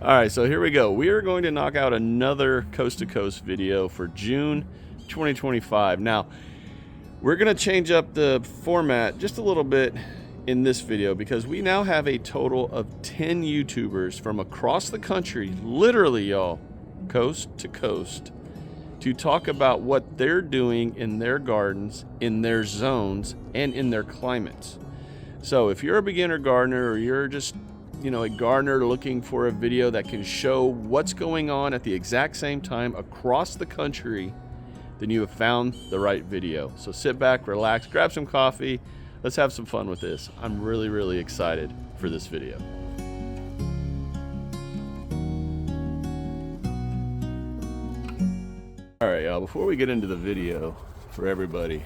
All right, so here we go. We are going to knock out another coast to coast video for June 2025. Now, we're going to change up the format just a little bit in this video because we now have a total of 10 YouTubers from across the country, literally, y'all, coast to coast, to talk about what they're doing in their gardens, in their zones, and in their climates. So if you're a beginner gardener or you're just a gardener looking for a video that can show what's going on at the exact same time across the country, then you have found the right video. So sit back, relax, grab some coffee. Let's have some fun with this. I'm really, really excited for this video. All right, y'all, before we get into the video for everybody,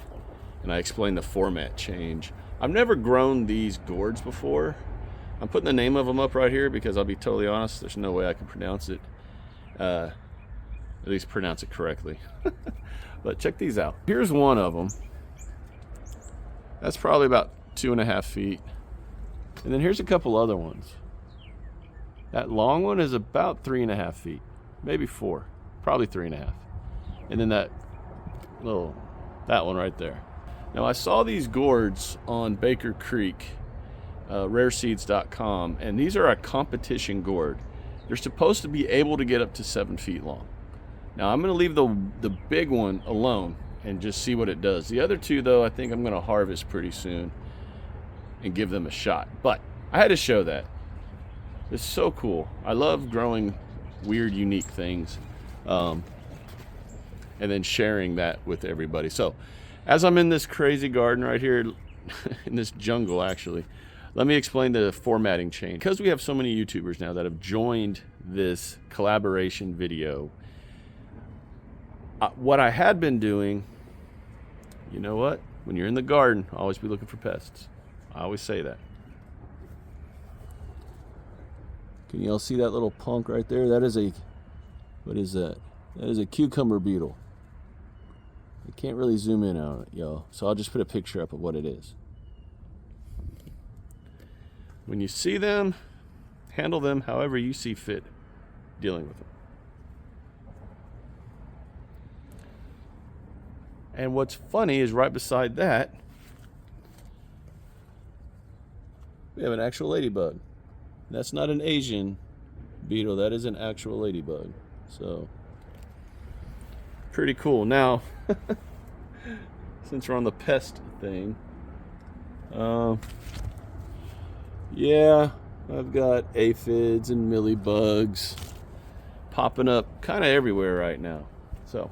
and I explain the format change, I've never grown these gourds before. I'm putting the name of them up right here because I'll be totally honest, there's no way I can pronounce it, at least pronounce it correctly. But check these out. Here's one of them. That's probably about 2.5 feet. And then here's a couple other ones. That long one is about 3.5 feet, maybe 4, probably 3.5. And then that one right there. Now I saw these gourds on Baker Creek, rareseeds.com, and these are a competition gourd. They're supposed to be able to get up to 7 feet long. Now I'm going to leave the big one alone and just see what it does. The other two, though, I think I'm going to harvest pretty soon and give them a shot. But I had to show that. It's so cool. I love growing weird, unique things, and then sharing that with everybody. So as I'm in this crazy garden right here, in this jungle actually, let me explain the formatting change. Because we have so many YouTubers now that have joined this collaboration video, what I had been doing, you know what? When you're in the garden, always be looking for pests. I always say that. Can y'all see that little punk right there? That is what is that? That is a cucumber beetle. I can't really zoom in on it, y'all. So I'll just put a picture up of what it is. When you see them, handle them however you see fit dealing with them. And what's funny is right beside that, we have an actual ladybug. That's not an Asian beetle, that is an actual ladybug. So, pretty cool. Now, since we're on the pest thing, yeah, I've got aphids and mealybugs popping up kind of everywhere right now. So,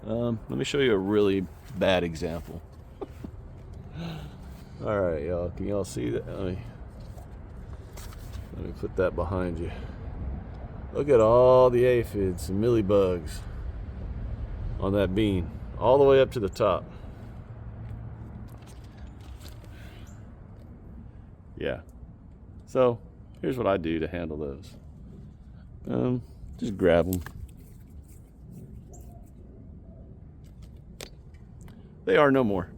let me show you a really bad example. All right, y'all, can y'all see that? Let me put that behind you. Look at all the aphids and mealybugs on that bean, all the way up to the top. Yeah. So here's what I do to handle those. Just grab them. They are no more.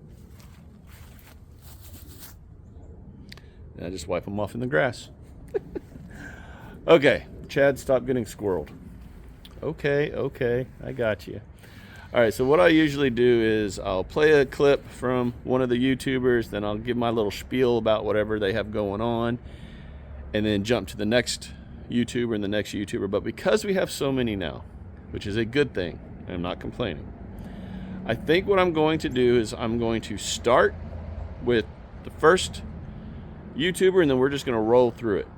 And I just wipe them off in the grass. Okay, Chad, stop getting squirreled. Okay, I got you. All right, so what I usually do is I'll play a clip from one of the YouTubers, then I'll give my little spiel about whatever they have going on, and then jump to the next YouTuber and the next YouTuber. But because we have so many now, which is a good thing, I'm not complaining, I think what I'm going to do is I'm going to start with the first YouTuber, and then we're just going to roll through it.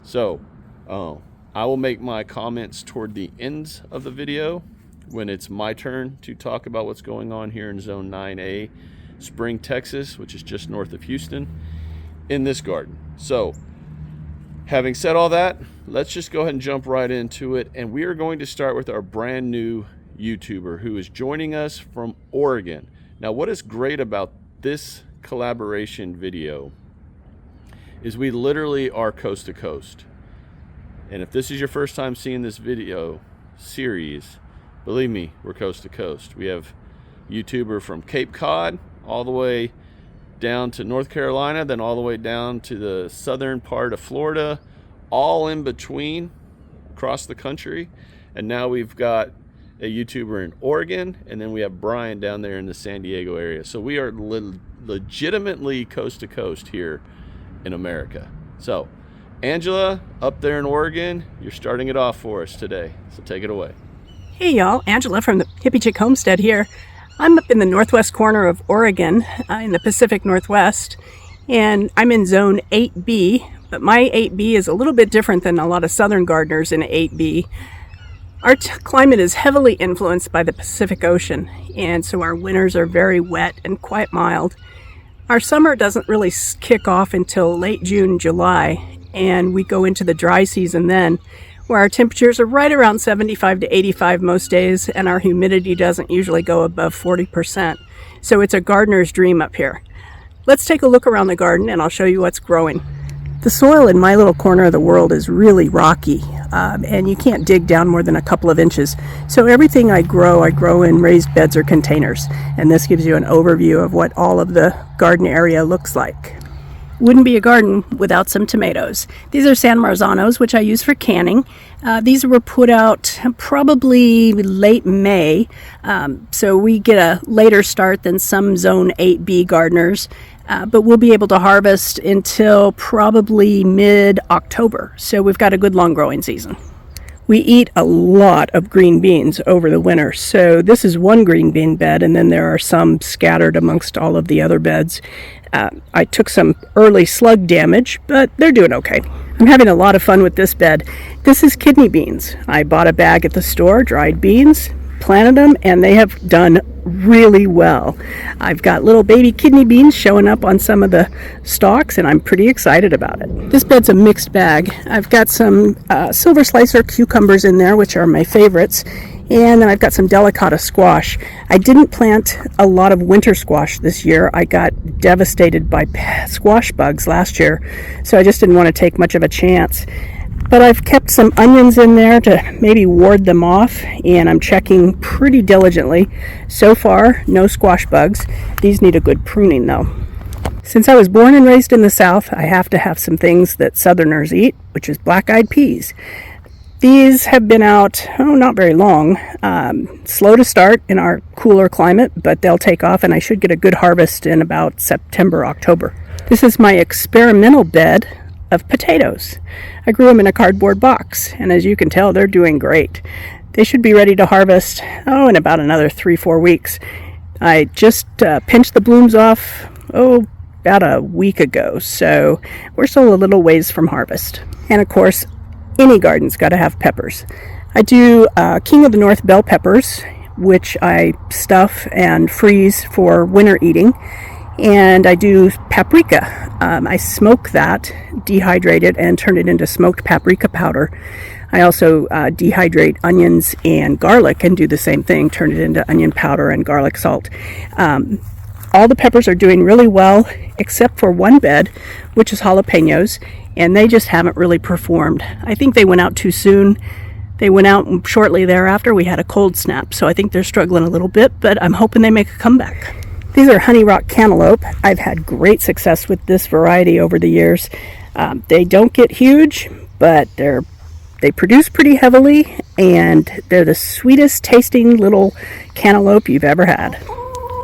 So I will make my comments toward the ends of the video when it's my turn to talk about what's going on here in Zone 9A, Spring, Texas, which is just north of Houston, in this garden. So having said all that, let's just go ahead and jump right into it. And we are going to start with our brand new YouTuber who is joining us from Oregon. Now, what is great about this collaboration video is we literally are coast to coast. And if this is your first time seeing this video series, believe me, we're coast to coast. We have YouTuber from Cape Cod all the way down to North Carolina, then all the way down to the southern part of Florida, all in between. across the country. And now we've got a YouTuber in Oregon, and then we have Brian down there in the San Diego area. So we are legitimately coast to coast here in America. So Angela, up there in Oregon, you're starting it off for us today. So take it away. Hey y'all, Angela from the Hippie Chick Homestead here. I'm up in the northwest corner of Oregon, in the Pacific Northwest, and I'm in zone 8B, but my 8B is a little bit different than a lot of southern gardeners in 8B. Our climate is heavily influenced by the Pacific Ocean, and so our winters are very wet and quite mild. Our summer doesn't really kick off until late June, July, and we go into the dry season then, where our temperatures are right around 75 to 85 most days, and our humidity doesn't usually go above 40%. So it's a gardener's dream up here. Let's take a look around the garden and I'll show you what's growing. The soil in my little corner of the world is really rocky, and you can't dig down more than a couple of inches. So everything I grow in raised beds or containers. And this gives you an overview of what all of the garden area looks like. Wouldn't be a garden without some tomatoes. These are San Marzanos, which I use for canning. These were put out probably late May, so we get a later start than some Zone 8B gardeners, but we'll be able to harvest until probably mid-October, so we've got a good long growing season. We eat a lot of green beans over the winter, so this is one green bean bed, and then there are some scattered amongst all of the other beds. I took some early slug damage, but they're doing okay. I'm having a lot of fun with this bed. This is kidney beans. I bought a bag at the store, dried beans, planted them, and they have done really well. I've got little baby kidney beans showing up on some of the stalks, and I'm pretty excited about it. This bed's a mixed bag. I've got some silver slicer cucumbers in there, which are my favorites, and then I've got some delicata squash. I didn't plant a lot of winter squash this year. I got devastated by squash bugs last year, so I just didn't want to take much of a chance. But I've kept some onions in there to maybe ward them off, and I'm checking pretty diligently. So far, no squash bugs. These need a good pruning though. Since I was born and raised in the South, I have to have some things that Southerners eat, which is black-eyed peas. These have been out, not very long. Slow to start in our cooler climate, but they'll take off, and I should get a good harvest in about September, October. This is my experimental bed of potatoes. I grew them in a cardboard box, and as you can tell, they're doing great. They should be ready to harvest, in about another 3-4 weeks. I just pinched the blooms off, about a week ago, so we're still a little ways from harvest. And of course, any garden's got to have peppers. I do King of the North bell peppers, which I stuff and freeze for winter eating. And I do paprika. I smoke that, dehydrate it, and turn it into smoked paprika powder. I also dehydrate onions and garlic and do the same thing, turn it into onion powder and garlic salt. All the peppers are doing really well, except for one bed, which is jalapenos, and they just haven't really performed. I think they went out too soon. They went out shortly thereafter. We had a cold snap, so I think they're struggling a little bit, but I'm hoping they make a comeback. These are honey rock cantaloupe. I've had great success with this variety over the years. They don't get huge, but they produce pretty heavily, and they're the sweetest tasting little cantaloupe you've ever had.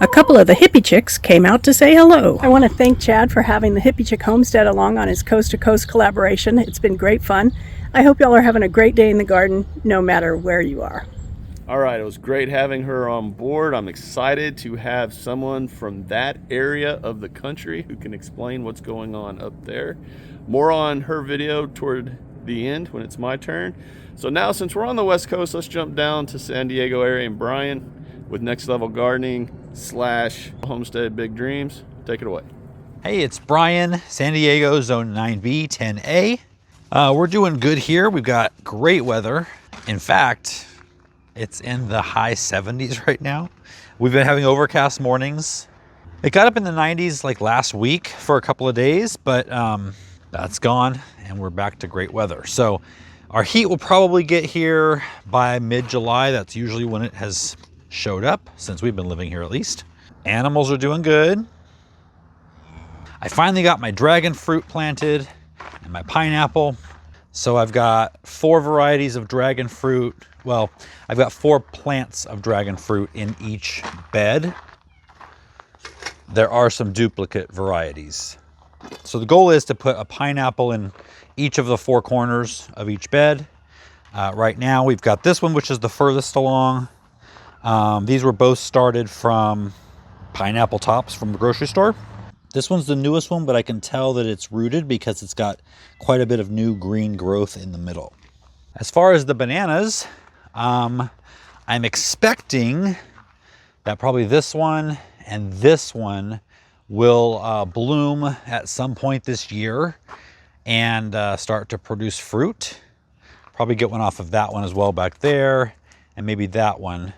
A couple of the Hippie Chicks came out to say hello. I want to thank Chad for having the Hippie Chick Homestead along on his Coast to Coast collaboration. It's been great fun. I hope y'all are having a great day in the garden, no matter where you are. All right, it was great having her on board. I'm excited to have someone from that area of the country who can explain what's going on up there. More on her video toward the end when it's my turn. So now, since we're on the West Coast, let's jump down to San Diego area and Brian with Next Level Gardening / Homestead Big Dreams. Take it away. Hey, it's Brian, San Diego, Zone 9B, 10A. We're doing good here. We've got great weather. In fact, it's in the high 70s right now. We've been having overcast mornings. It got up in the 90s like last week for a couple of days, but that's gone and we're back to great weather. So our heat will probably get here by mid-July. That's usually when it has showed up, since we've been living here at least. Animals are doing good. I finally got my dragon fruit planted and my pineapple. So I've got 4 varieties of dragon fruit. Well, I've got 4 plants of dragon fruit in each bed. There are some duplicate varieties. So the goal is to put a pineapple in each of the 4 corners of each bed. Right now we've got this one, which is the furthest along. These were both started from pineapple tops from the grocery store. This one's the newest one, but I can tell that it's rooted because it's got quite a bit of new green growth in the middle. As far as the bananas, I'm expecting that probably this one and this one will bloom at some point this year and start to produce fruit. Probably get one off of that one as well back there, and maybe that one.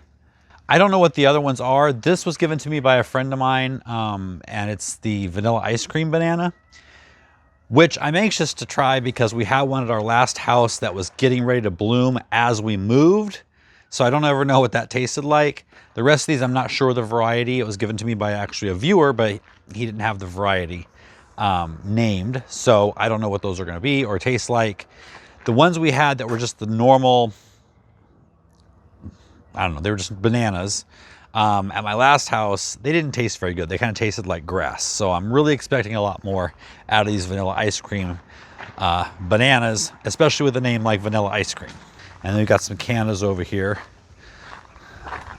I don't know what the other ones are. This was given to me by a friend of mine, and it's the vanilla ice cream banana, which I'm anxious to try because we had one at our last house that was getting ready to bloom as we moved. So I don't ever know what that tasted like. The rest of these, I'm not sure the variety. It was given to me by actually a viewer, but he didn't have the variety named. So I don't know what those are going to be or taste like. The ones we had that were just the normal, I don't know, they were just bananas. At my last house, they didn't taste very good. They kind of tasted like grass. So I'm really expecting a lot more out of these vanilla ice cream bananas, especially with a name like vanilla ice cream. And then we've got some cannas over here.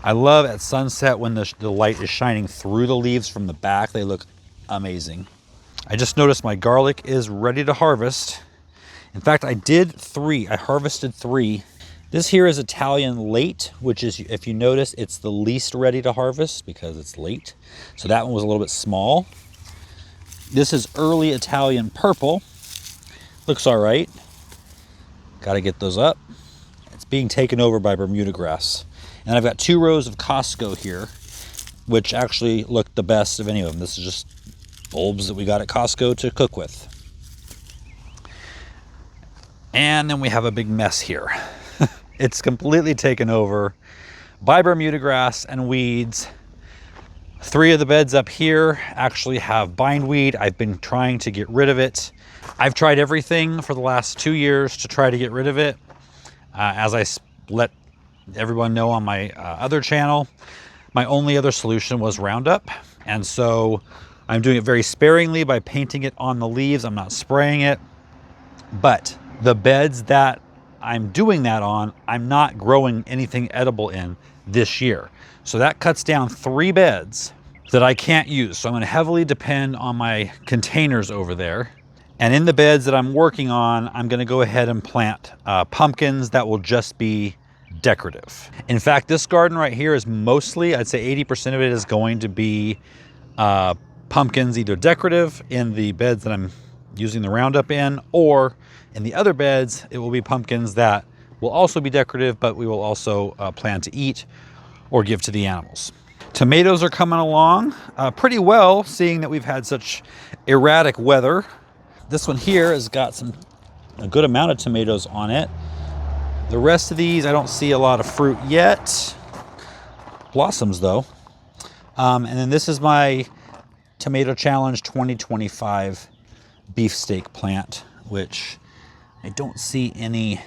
I love at sunset when the light is shining through the leaves from the back. They look amazing. I just noticed my garlic is ready to harvest. In fact, I did 3. I harvested 3. This here is Italian late, which is, if you notice, it's the least ready to harvest because it's late. So that one was a little bit small. This is early Italian purple. Looks all right. Got to get those up. It's being taken over by Bermuda grass. And I've got 2 rows of Costco here, which actually look the best of any of them. This is just bulbs that we got at Costco to cook with. And then we have a big mess here. It's completely taken over by Bermuda grass and weeds. 3 of the beds up here actually have bindweed. I've been trying to get rid of it. I've tried everything for the last 2 years to try to get rid of it. As I let everyone know on my other channel, my only other solution was Roundup. And so I'm doing it very sparingly by painting it on the leaves. I'm not spraying it. But the beds that I'm doing that on, I'm not growing anything edible in this year. So that cuts down 3 beds that I can't use. So I'm going to heavily depend on my containers over there. And in the beds that I'm working on, I'm going to go ahead and plant pumpkins that will just be decorative. In fact, this garden right here is mostly, I'd say 80% of it is going to be pumpkins, either decorative in the beds that I'm using the Roundup in, or in the other beds, it will be pumpkins that will also be decorative, but we will also plan to eat or give to the animals. Tomatoes are coming along pretty well, seeing that we've had such erratic weather. This one here has got a good amount of tomatoes on it. The rest of these, I don't see a lot of fruit yet. Blossoms though. And then this is my Tomato Challenge 2025 beefsteak plant, which I don't see any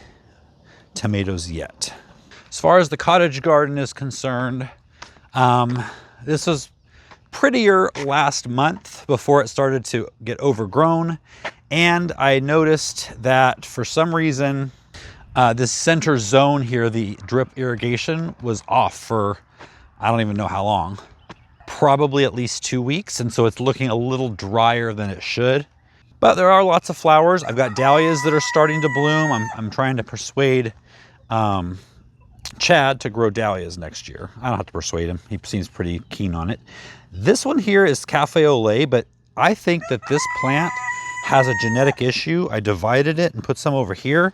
tomatoes yet. As far as the cottage garden is concerned, this was prettier last month before it started to get overgrown. And I noticed that for some reason, this center zone here, the drip irrigation, was off for, I don't even know how long, probably at least 2 weeks. And so it's looking a little drier than it should. But there are lots of flowers. I've got dahlias that are starting to bloom. I'm trying to persuade Chad to grow dahlias next year. I don't have to persuade him. He seems pretty keen on it. This one here is Cafe au lait, but I think that this plant has a genetic issue. I divided it and put some over here,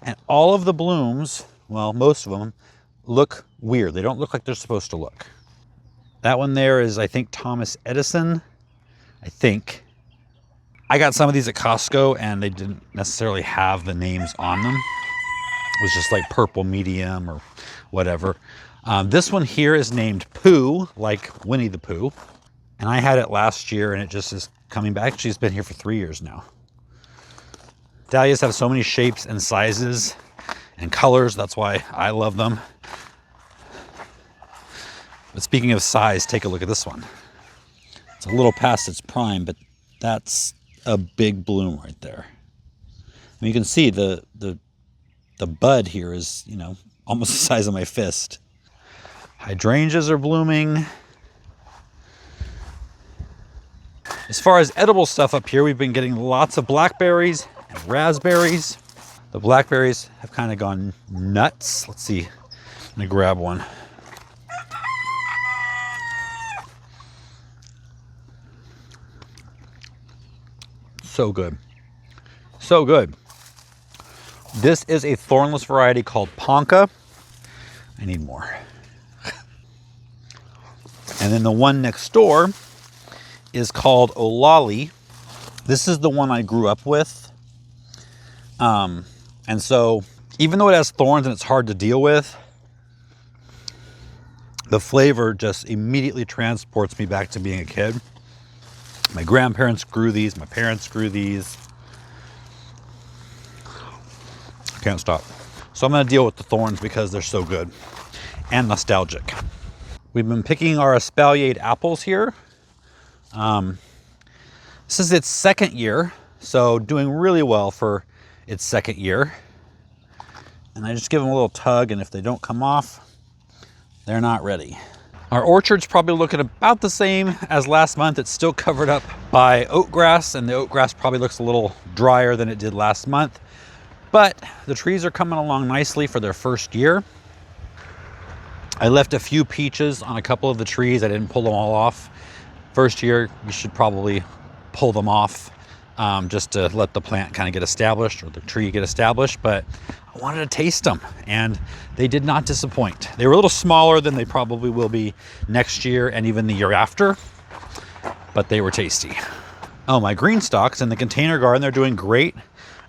and all of the blooms, well, most of them, look weird. They don't look like they're supposed to look. That one there is, I think, Thomas Edison, I think. I got some of these at Costco, and they didn't necessarily have the names on them. It was just like purple medium or whatever. This one here is named Pooh, like Winnie the Pooh. And I had it last year, and it just is coming back. She's been here for 3 years now. Dahlias have so many shapes and sizes and colors. That's why I love them. But speaking of size, take a look at this one. It's a little past its prime, but that's a big bloom right there. And you can see the bud here is, you know, almost the size of my fist. Hydrangeas are blooming. As far as edible stuff up here, we've been getting lots of blackberries and raspberries. The blackberries have kind of gone nuts. Let's see. Let me grab one. So good. So good. This is a thornless variety called Ponca. I need more. And then the one next door is called Olali. This is the one I grew up with. And so even though it has thorns and it's hard to deal with, the flavor just immediately transports me back to being a kid. My grandparents grew these, my parents grew these. I can't stop. So I'm gonna deal with the thorns because they're so good and nostalgic. We've been picking our espaliered apples here. This is its second year, so doing really well for its second year. And I just give them a little tug, and if they don't come off, they're not ready. Our orchard's probably looking about the same as last month. It's still covered up by oat grass, and the oat grass probably looks a little drier than it did last month. But the trees are coming along nicely for their first year. I left a few peaches on a couple of the trees. I didn't pull them all off. First year, you should probably pull them off just to let the plant kind of get established, or the tree get established. But I wanted to taste them, and they did not disappoint. They were a little smaller than they probably will be next year and even the year after, but they were tasty. Oh, my green stalks in the container garden, they're doing great.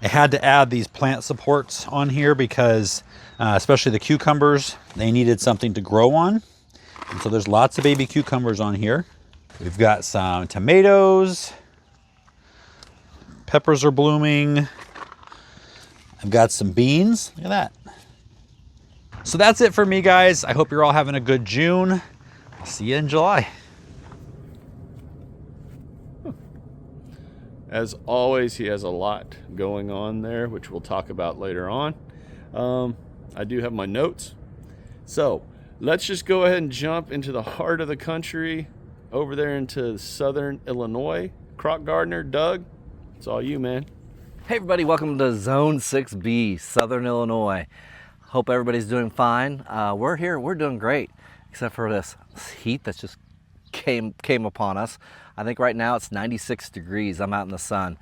I had to add these plant supports on here because especially the cucumbers, they needed something to grow on. And so there's lots of baby cucumbers on here. We've got some tomatoes. Peppers are blooming. I've got some beans. Look at that. So that's it for me, guys. I hope you're all having a good June. I'll see you in July. As always, he has a lot going on there, which we'll talk about later on. I do have my notes. So let's just go ahead and jump into the heart of the country, over there into southern Illinois. Crock gardener, Doug, it's all you, man. Hey everybody, welcome to Zone 6B, Southern Illinois. Hope everybody's doing fine. We're here, we're doing great, except for this heat that's just came upon us. I think right now it's 96 degrees. I'm out in the sun.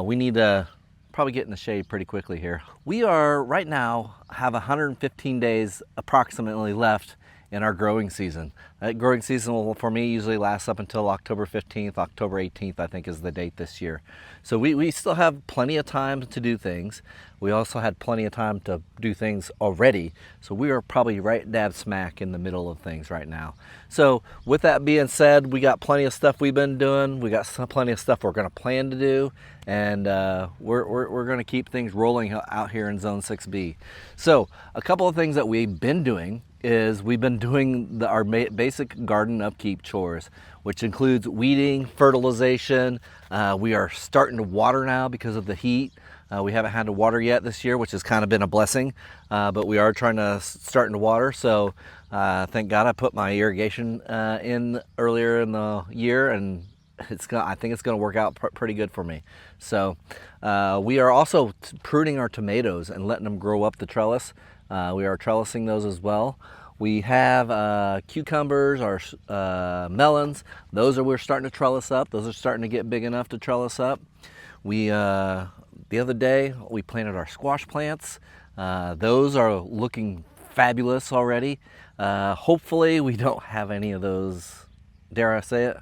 We need to probably get in the shade pretty quickly here. We are right now have 115 days approximately left in our growing season. That growing season will, for me, usually lasts up until October 15th, October 18th, I think is the date this year. So we still have plenty of time to do things. We also had plenty of time to do things already. So we are probably right dab smack in the middle of things right now. So with that being said, we got plenty of stuff we've been doing. We got plenty of stuff we're gonna plan to do. And we're gonna keep things rolling out here in Zone 6B. So a couple of things that we've been doing is we've been doing our basic garden upkeep chores, which includes weeding, fertilization. We are starting to water now because of the heat. We haven't had to water yet this year, which has kind of been a blessing, but we are starting to water. So thank God I put my irrigation in earlier in the year, and I think it's going to work out pretty good for me. So we are also pruning our tomatoes and letting them grow up the trellis. We are trellising those as well. We have cucumbers, our melons. We're starting to trellis up. Those are starting to get big enough to trellis up. We the other day we planted our squash plants. Those are looking fabulous already. Hopefully we don't have any of those, dare I say it,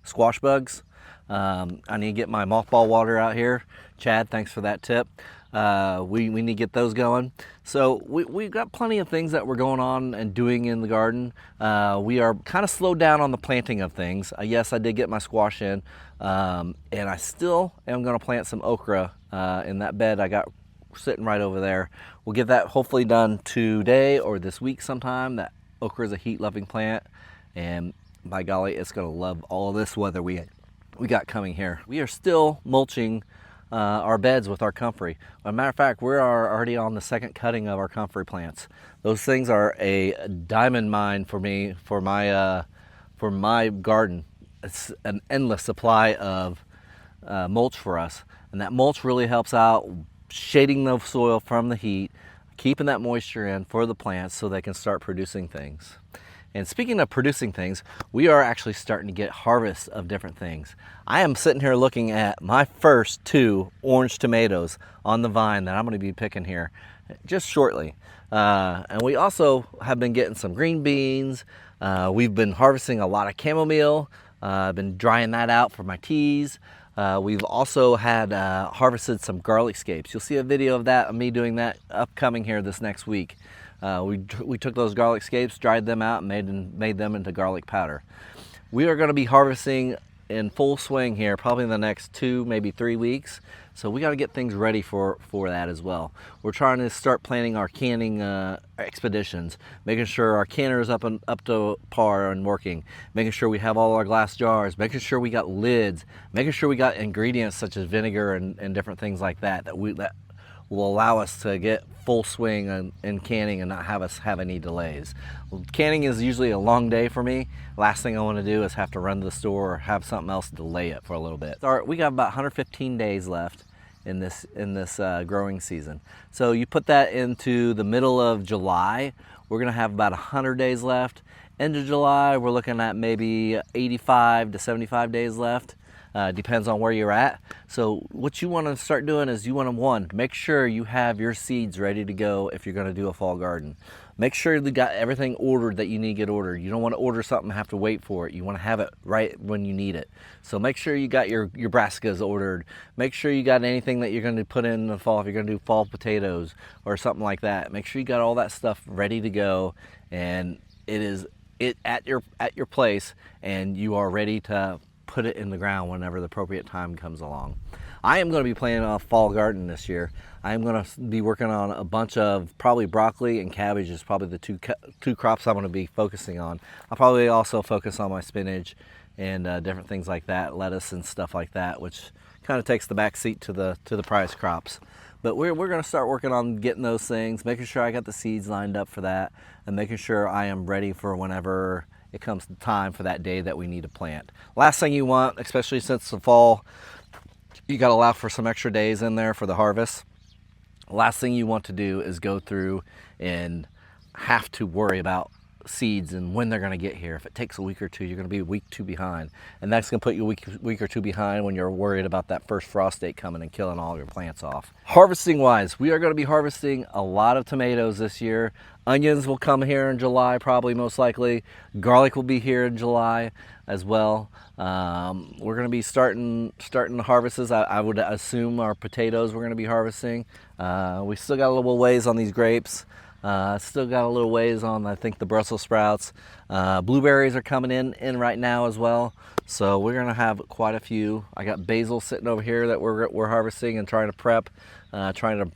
squash bugs. I need to get my mothball water out here. Chad, thanks for that tip. We need to get those going. So we've got plenty of things that we're going on and doing in the garden. We are kind of slowed down on the planting of things. Yes, I did get my squash in, and I still am going to plant some okra in that bed I got sitting right over there. We'll get that hopefully done today or this week sometime. That okra is a heat-loving plant, and by golly, it's going to love all this weather we got coming here. We are still mulching our beds with our comfrey. As a matter of fact, we are already on the second cutting of our comfrey plants. Those things are a diamond mine for me, for my garden. It's an endless supply of mulch for us, and that mulch really helps out shading the soil from the heat, keeping that moisture in for the plants so they can start producing things. And speaking of producing things, we are actually starting to get harvests of different things. I am sitting here looking at my first 2 orange tomatoes on the vine that I'm going to be picking here just shortly. And we also have been getting some green beans. We've been harvesting a lot of chamomile. I've been drying that out for my teas. We've also had harvested some garlic scapes. You'll see a video of that, of me doing that upcoming here this next week. We took those garlic scapes, dried them out, and made them into garlic powder. We are going to be harvesting in full swing here probably in the next 2, maybe 3 weeks. So we got to get things ready for that as well. We're trying to start planning our canning expeditions, making sure our canner is up to par and working, making sure we have all our glass jars, making sure we got lids, making sure we got ingredients such as vinegar and different things like that that will allow us to get full swing in canning and not have us have any delays. Canning is usually a long day for me. Last thing I want to do is have to run to the store or have something else delay it for a little bit. We got about 115 days left in this growing season. So you put that into the middle of July, we're gonna have about 100 days left. End of July, we're looking at maybe 85 to 75 days left. Depends on where you're at. So what you want to start doing is you want to, make sure you have your seeds ready to go if you're going to do a fall garden. Make sure you got everything ordered that you need to get ordered. You don't want to order something and have to wait for it. You want to have it right when you need it. So make sure you got your brassicas ordered. Make sure you got anything that you're going to put in the fall if you're going to do fall potatoes or something like that. Make sure you got all that stuff ready to go, and it at your place, and you are ready to put it in the ground whenever the appropriate time comes along. I am going to be planting a fall garden this year. I am going to be working on a bunch of probably broccoli and cabbage is probably the two crops I'm going to be focusing on. I'll probably also focus on my spinach and different things like that, lettuce and stuff like that, which kind of takes the back seat to the prize crops. But we're going to start working on getting those things, making sure I got the seeds lined up for that, and making sure I am ready for whenever it comes time for that day that we need to plant. Last thing you want, especially since the fall, you got to allow for some extra days in there for the harvest. Last thing you want to do is go through and have to worry about seeds and when they're going to get here. If it takes a week or two, you're going to be a week 2 behind, and that's going to put you a week or 2 behind when you're worried about that first frost date coming and killing all your plants off. Harvesting wise, we are going to be harvesting a lot of tomatoes this year. Onions will come here in July, probably most likely. Garlic will be here in July as well. We're going to be starting the harvests. I would assume our potatoes we're going to be harvesting. We still got a little ways on these grapes. Still got a little ways on, I think, the Brussels sprouts. Blueberries are coming in right now as well. So we're gonna have quite a few. I got basil sitting over here that we're harvesting and trying to prep, trying to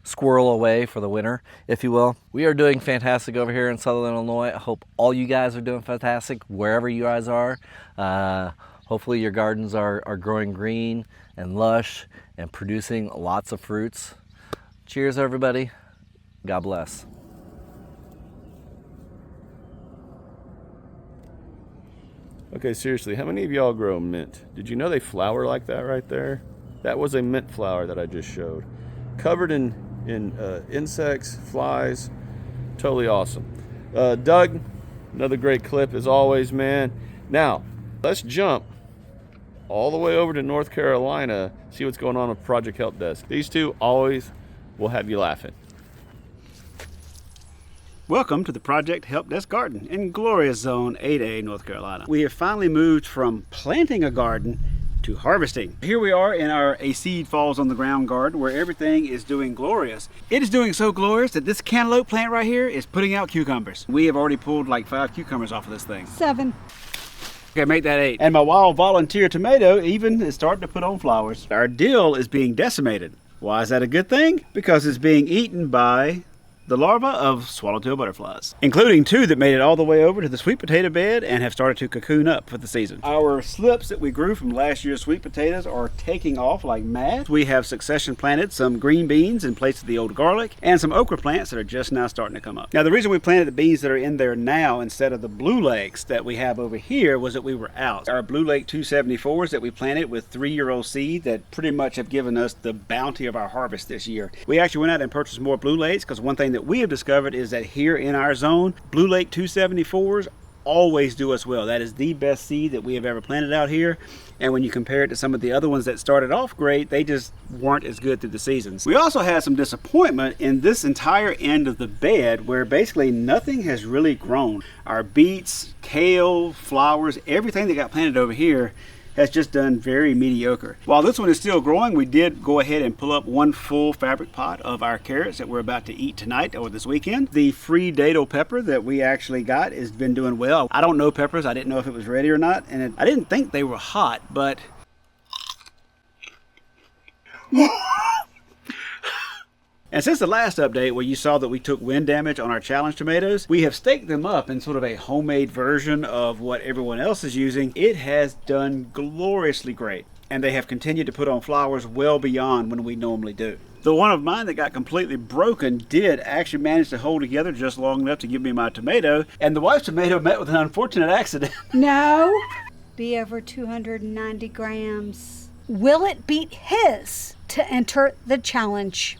squirrel away for the winter, if you will. We are doing fantastic over here in Southern Illinois. I hope all you guys are doing fantastic wherever you guys are. Hopefully your gardens are growing green and lush and producing lots of fruits. Cheers, everybody. God bless. Okay, seriously, how many of y'all grow mint? Did you know they flower like that right there? That was a mint flower that I just showed. Covered in insects, flies, totally awesome. Doug, another great clip as always, man. Now, let's jump all the way over to North Carolina, see what's going on with Project Help Desk. These two always will have you laughing. Welcome to the Project Help Desk Garden in glorious Zone 8A, North Carolina. We have finally moved from planting a garden to harvesting. Here we are in our A Seed Falls on the Ground garden where everything is doing glorious. It is doing so glorious that this cantaloupe plant right here is putting out cucumbers. We have already pulled like 5 cucumbers off of this thing. 7. Okay, make that 8. And my wild volunteer tomato even is starting to put on flowers. Our dill is being decimated. Why is that a good thing? Because it's being eaten by the larvae of swallowtail butterflies, including 2 that made it all the way over to the sweet potato bed and have started to cocoon up for the season. Our slips that we grew from last year's sweet potatoes are taking off like mad. We have succession planted some green beans in place of the old garlic and some okra plants that are just now starting to come up. Now, the reason we planted the beans that are in there now instead of the blue lakes that we have over here was that we were out. Our Blue Lake 274s that we planted with 3-year-old seed that pretty much have given us the bounty of our harvest this year. We actually went out and purchased more blue lakes because one thing that we have discovered is that here in our zone, Blue Lake 274s always do us well. That is the best seed that we have ever planted out here. And when you compare it to some of the other ones that started off great, they just weren't as good through the seasons. We also had some disappointment in this entire end of the bed where basically nothing has really grown. Our beets, kale, flowers, everything that got planted over here has just done very mediocre. While this one is still growing, we did go ahead and pull up 1 full fabric pot of our carrots that we're about to eat tonight or this weekend. The free dado pepper that we actually got has been doing well. I don't know peppers. I didn't know if it was ready or not, and I didn't think they were hot, but and since the last update where you saw that we took wind damage on our challenge tomatoes, we have staked them up in sort of a homemade version of what everyone else is using. It has done gloriously great, and they have continued to put on flowers well beyond when we normally do. The one of mine that got completely broken did actually manage to hold together just long enough to give me my tomato, and the wife's tomato met with an unfortunate accident. No. Be over 290 grams. Will it beat his to enter the challenge?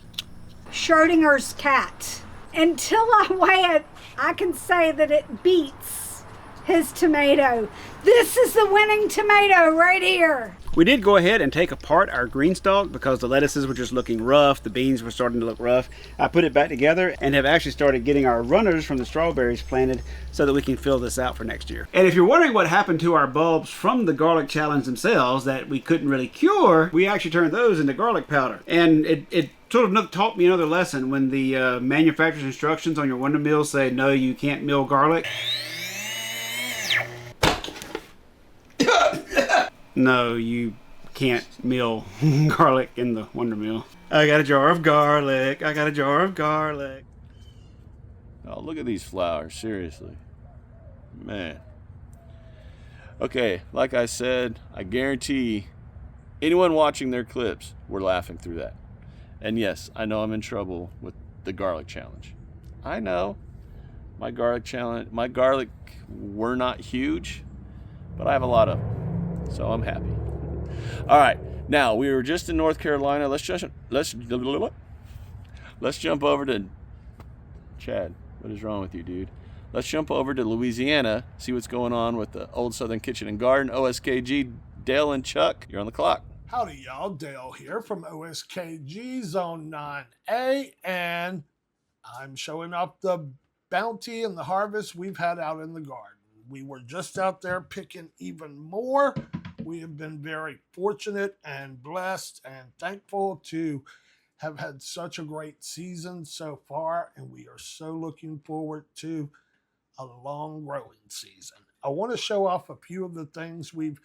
Schrodinger's cat. Until I weigh it, I can say that it beats his tomato. This is the winning tomato right here. We did go ahead and take apart our green stalk because the lettuces were just looking rough. The beans were starting to look rough. I put it back together and have actually started getting our runners from the strawberries planted so that we can fill this out for next year. And if you're wondering what happened to our bulbs from the garlic challenge themselves that we couldn't really cure, we actually turned those into garlic powder. And it sort of taught me another lesson when the manufacturer's instructions on your Wonder Mill say, no, you can't mill garlic. No, you can't mill garlic in the Wonder Mill. I got a jar of garlic. I got a jar of garlic. Oh, look at these flowers, seriously. Man. Okay, like I said, I guarantee anyone watching their clips were laughing through that. And yes, I know I'm in trouble with the garlic challenge. I know. My garlic were not huge, but I have a lot of them. So I'm happy. All right, now we were just in North Carolina. Let's jump over to Chad. What is wrong with you, dude? Let's jump over to Louisiana, see what's going on with the Old Southern Kitchen and Garden. OSKG, Dale and Chuck, you're on the clock. Howdy, y'all. Dale here from OSKG Zone 9A, and I'm showing off the bounty and the harvest we've had out in the garden. We were just out there picking even more. We have been very fortunate and blessed and thankful to have had such a great season so far, and we are so looking forward to a long growing season. I want to show off a few of the things we've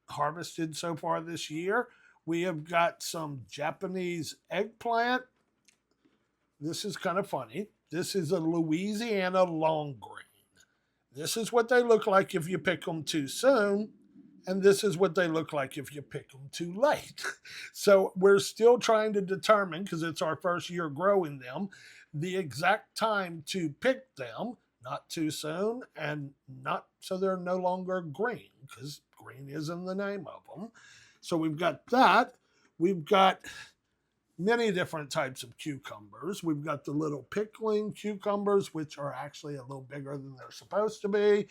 harvested so far this year. We have got some Japanese eggplant. This is kind of funny. This is a Louisiana long green. This is what they look like if you pick them too soon, and this is what they look like if you pick them too late. So we're still trying to determine, because it's our first year growing them, the exact time to pick them, not too soon, and not so they're no longer green, because green is in the name of them. So we've got that. We've got many different types of cucumbers. We've got the little pickling cucumbers, which are actually a little bigger than they're supposed to be.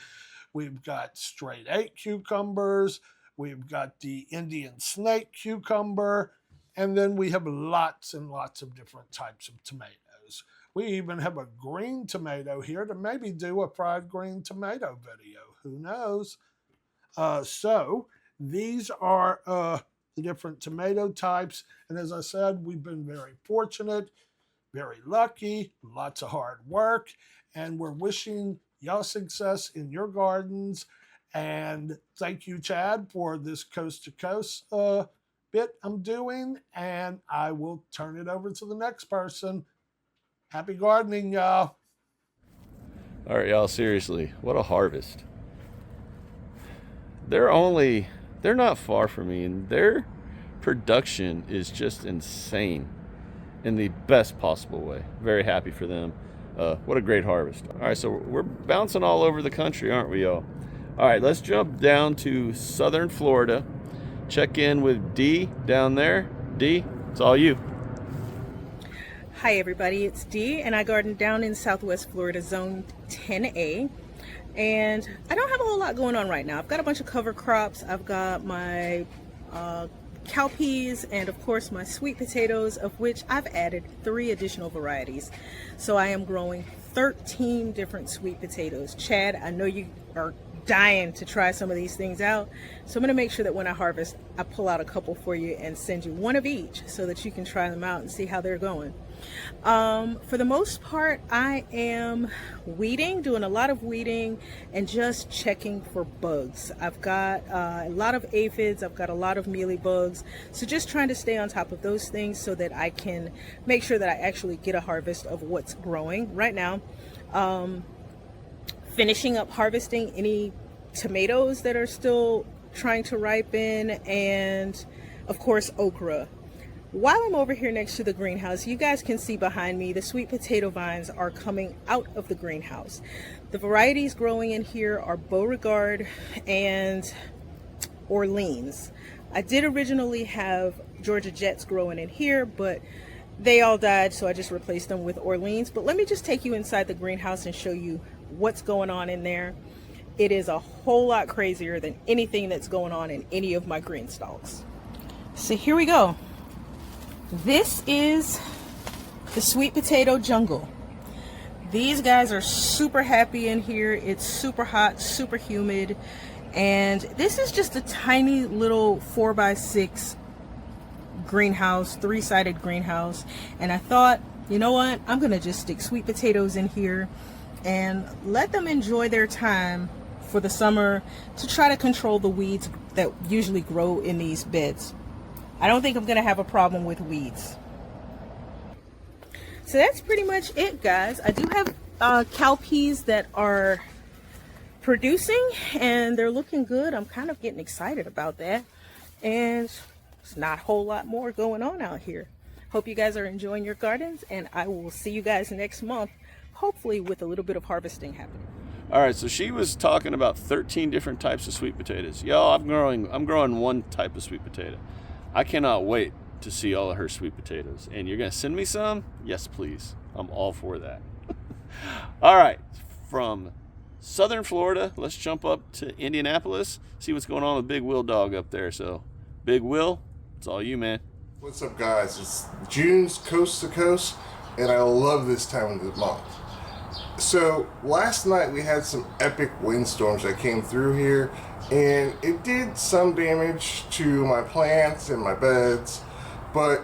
We've got straight 8 cucumbers. We've got the Indian snake cucumber. And then we have lots and lots of different types of tomatoes. We even have a green tomato here to maybe do a fried green tomato video. Who knows? So these are the different tomato types. And as I said, we've been very fortunate, very lucky, lots of hard work, and we're wishing y'all success in your gardens And thank you, Chad, for this coast to coast bit I'm doing. And I will turn it over to the next person. Happy gardening, y'all. All right, y'all, seriously, what a harvest. They're not far from me, and their production is just insane in the best possible way. Very happy for them. What a great harvest. All right, so we're bouncing all over the country, aren't we, y'all? All right, let's jump down to southern Florida. Check in with Dee down there. Dee, it's all you. Hi everybody, it's Dee, and I garden down in Southwest Florida, Zone 10A. And I don't have a whole lot going on right now. I've got a bunch of cover crops. I've got my cowpeas and of course my sweet potatoes, of which I've added 3 additional varieties. So I am growing 13 different sweet potatoes. Chad, I know you are dying to try some of these things out, so I'm going to make sure that when I harvest, I pull out a couple for you and send you one of each so that you can try them out and see how they're going. For the most part, I am weeding, doing a lot of weeding and just checking for bugs. I've got a lot of aphids, I've got a lot of mealy bugs, so just trying to stay on top of those things so that I can make sure that I actually get a harvest of what's growing. Right now, finishing up harvesting any tomatoes that are still trying to ripen, and of course okra. While I'm over here next to the greenhouse, you guys can see behind me the sweet potato vines are coming out of the greenhouse. The varieties growing in here are Beauregard and Orleans. I did originally have Georgia Jets growing in here, but they all died, so I just replaced them with Orleans. But let me just take you inside the greenhouse and show you what's going on in there. It is a whole lot crazier than anything that's going on in any of my green stalks. So here we go. This is the sweet potato jungle. These guys are super happy in here. It's super hot, super humid, and this is just a tiny little 4x6 greenhouse, 3-sided greenhouse. And I thought, you know what, I'm gonna just stick sweet potatoes in here and let them enjoy their time for the summer to try to control the weeds that usually grow in these beds. I don't think I'm gonna have a problem with weeds. So that's pretty much it, guys. I do have cowpeas that are producing and they're looking good. I'm kind of getting excited about that. And there's not a whole lot more going on out here. Hope you guys are enjoying your gardens, and I will see you guys next month, hopefully with a little bit of harvesting happening. All right, so she was talking about 13 different types of sweet potatoes. Y'all, I'm growing one type of sweet potato. I cannot wait to see all of her sweet potatoes. And you're gonna send me some? Yes, please. I'm all for that. All right, from southern Florida, let's jump up to Indianapolis, see what's going on with Big Will Dog up there. So, Big Will, it's all you, man. What's up, guys? It's June's coast to coast, and I love this time of the month. So last night we had some epic windstorms that came through here, and it did some damage to my plants and my beds, but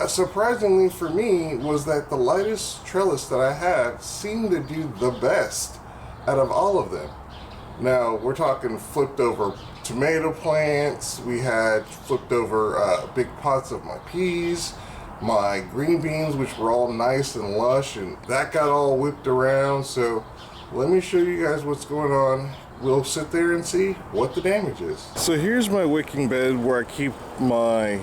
surprisingly for me was that the lightest trellis that I have seemed to do the best out of all of them. Now we're talking flipped over tomato plants, we had flipped over big pots of my peas, my green beans, which were all nice and lush, and that got all whipped around. So let me show you guys what's going on. We'll sit there and see what the damage is. So here's my wicking bed where I keep my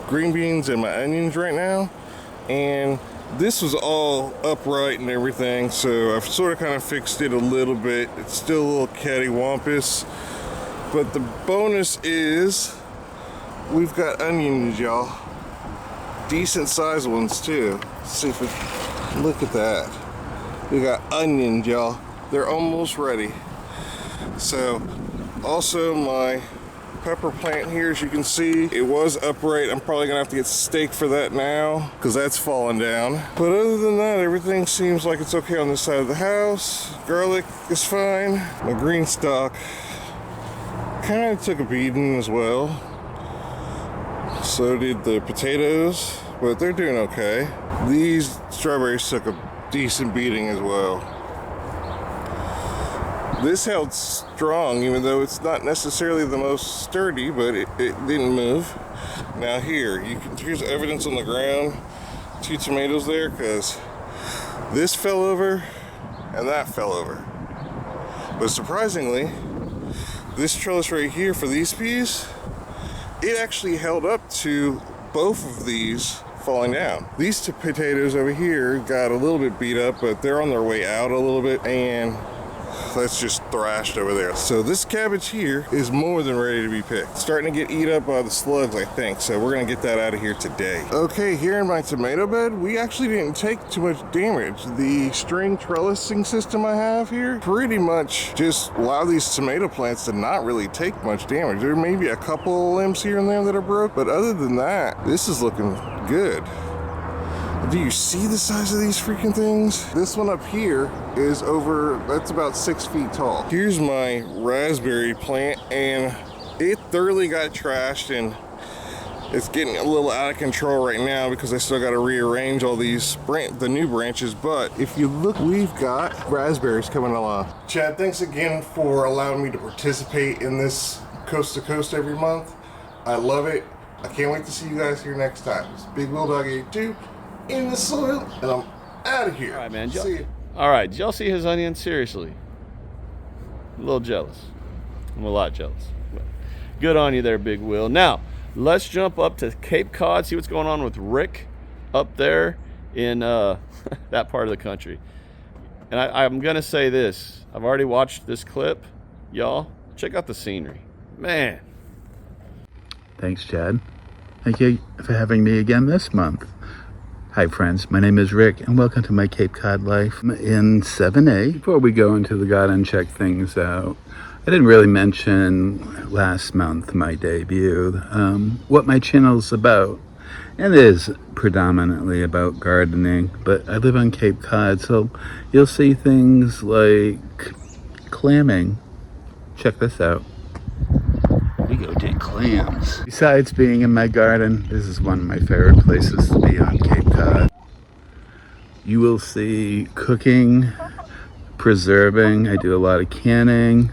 green beans and my onions right now, and this was all upright and everything, so I've sort of kind of fixed it a little bit. It's still a little cattywampus, but the bonus is we've got onions, y'all. Decent sized ones too. Let's see if we look at that. We got onions, y'all. They're almost ready. So also my pepper plant here, as you can see, it was upright. I'm probably gonna have to get stake for that now because that's falling down. But other than that, everything seems like it's okay on this side of the house. Garlic is fine. My green stalk kind of took a beating as well. So did the potatoes, but they're doing okay. These strawberries took a decent beating as well. This held strong, even though it's not necessarily the most sturdy, but it didn't move. Now here's evidence on the ground. 2 tomatoes there, because this fell over and that fell over. But surprisingly, this trellis right here for these peas, it actually held up to both of these falling down. These 2 potatoes over here got a little bit beat up, but they're on their way out a little bit, and that's just thrashed over there. So this cabbage here is more than ready to be picked. Starting to get eat up by the slugs, I think. So we're gonna get that out of here today. Okay, here in my tomato bed, we actually didn't take too much damage. The string trellising system I have here pretty much just allow these tomato plants to not really take much damage. There may be a couple limbs here and there that are broke, but other than that, this is looking good. Do you see the size of these freaking things? This one up here is that's about 6 feet tall. Here's my raspberry plant, and it thoroughly got trashed, and it's getting a little out of control right now because I still got to rearrange all these the new branches. But if you look, we've got raspberries coming along. Chad, thanks again for allowing me to participate in this coast to coast every month. I love it. I can't wait to see you guys here next time. It's Big Will Dog 82 in the soil, and I'm out of here. All right, man. See ya. All right, did y'all see his onions? Seriously. A little jealous. I'm a lot jealous. But good on you there, Big Will. Now, let's jump up to Cape Cod, see what's going on with Rick up there in that part of the country. And I'm going to say this. I've already watched this clip. Y'all, check out the scenery. Man. Thanks, Chad. Thank you for having me again this month. Hi friends, my name is Rick and welcome to my Cape Cod life in 7A. Before we go into the garden and check things out, I didn't really mention last month, my debut, what my channel's about. And it is predominantly about gardening, but I live on Cape Cod, so you'll see things like clamming. Check this out. We go dig clams. Besides being in my garden, this is one of my favorite places to be on Cape Cod. You will see cooking, preserving. I do a lot of canning.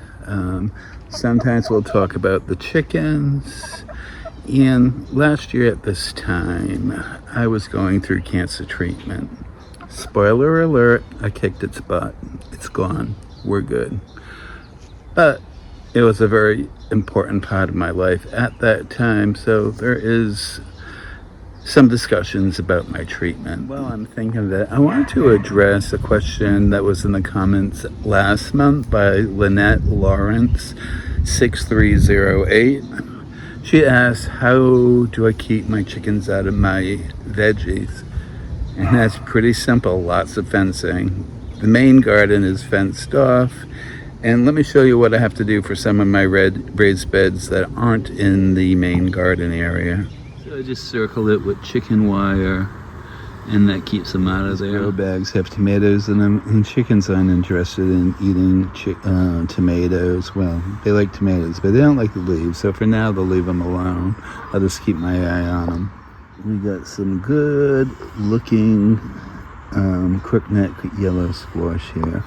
Sometimes we'll talk about the chickens. And last year at this time, I was going through cancer treatment. Spoiler alert, I kicked its butt. It's gone. We're good. But it was a very important part of my life at that time, so there is some discussions about my treatment. Well, I'm thinking that I wanted to address a question that was in the comments last month by Lynette Lawrence 6308. She asked, how do I keep my chickens out of my veggies? And that's pretty simple, lots of fencing. The main garden is fenced off. And let me show you what I have to do for some of my raised beds that aren't in the main garden area. So I just circle it with chicken wire, and that keeps them out of there. Grow bags have tomatoes in them, and chickens aren't interested in eating tomatoes. Well, they like tomatoes, but they don't like the leaves. So for now, they'll leave them alone. I'll just keep my eye on them. We got some good looking crookneck yellow squash here.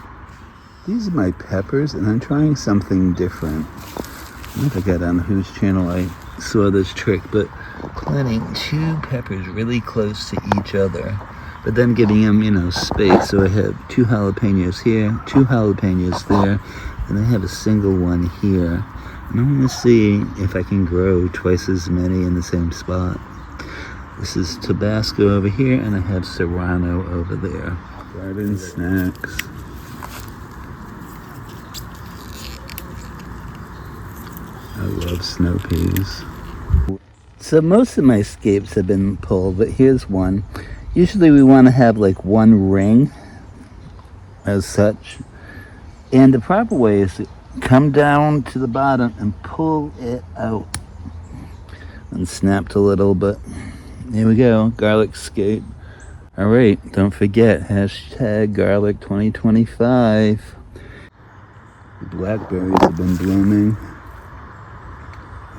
These are my peppers, and I'm trying something different. I don't think I got on whose channel I saw this trick, but planting 2 peppers really close to each other, but then getting them, spaced. So I have 2 jalapenos here, 2 jalapenos there, and I have a single one here. And I want to see if I can grow twice as many in the same spot. This is Tabasco over here, and I have Serrano over there. Garden snacks. I love snow peas. So most of my scapes have been pulled, but here's one. Usually we want to have like 1 ring as such. And the proper way is to come down to the bottom and pull it out. And snapped a little, but here we go, garlic scape. All right, don't forget, hashtag garlic 2025. The blackberries have been blooming.